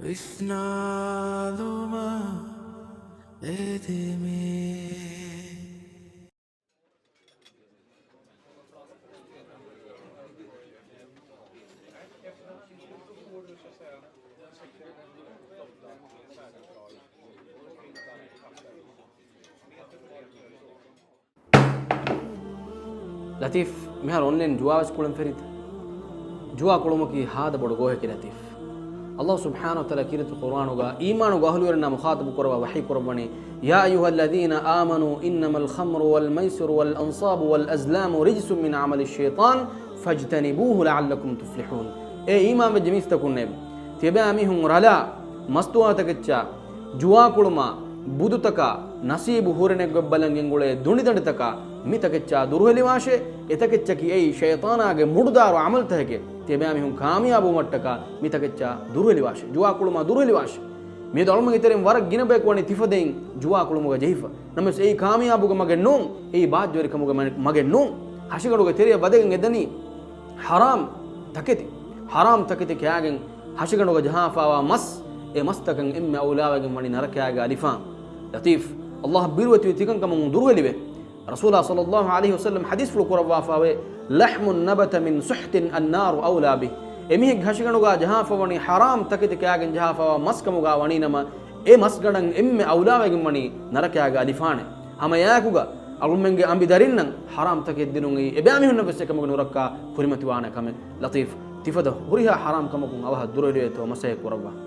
විස්නාලුම එදෙමේ لطيف مهر اونلاين جوا سكولن فريد جوا كلمكي هذا بڑو گوه کی لطيف الله سبحانه وتعالى كيرت القرآن وغا إيمان وغا هلورنا مخاطب كروا وحي كرباني يا أيها الذين آمنوا إنما الخمر والميسر والأنصاب والأزلام رجس من عمل الشيطان فاجتنبوه لعلكم تفلحون إيه إيمان بجميس تكون نب تبا ميهم رلا مستواتك تشا جوا كلما බුදුතක නසීබු හුරෙනෙක් ගොබ්බලන්ගෙන් ගොලේ දුනිදඬතක මිතකච්චා දුර්වලි වාෂේ එතකච්ච කි ඒ ෂයතානාගේ මුඩුදාරු අමල් තහකේ තිබෑ මිහුන් කාමියාබු මට්ටක මිතකච්චා දුර්වලි වාෂේ ජුවා කුළුමා දුර්වලි වාෂේ මේ දොල්ම ගිතරෙන් වර ගිනබෙක් වණි තිෆදෙන් ජුවා කුළුමග ජෙහිෆ නමස් ඒ කාමියාබුග මගේ නෝන් ඒ බාජ්ජෝරි කමුග මගේ නෝන් හෂිගඩුග තෙරිය බදගෙන් එදනි හරාම් තකෙති කයාගෙන් හෂිගඩුග ජහාෆාවා මස් ඒ මස්තකන් එම්ම අවලාවගෙන් වණි නරකයාගේ අලිෆාම් لطيف الله بيروتي تيكن كم دروي لبه رسول الله صلى الله عليه وسلم حديث فلو كروا فاوي لحم النبت من سحت النار اولى به امي غشغنوغا جهافوني حرام تكيت كياگن جهافوا مسكموغا وني نما اي مسگدن ام اولى وني نركياگا الفانه اما ياكوغا අලුම්මෙන්ගේ අම්බි දරින්නම් හරාම් තකෙත් දිනුන්ගේ එබෑමි හුන්න බස් එකමග නුරක්කා පුරිමති වාන කම ලතීෆ් තිෆද හුරිහා හරාම් කමකුන් අවහ දුරලියතෝ මසය කරවා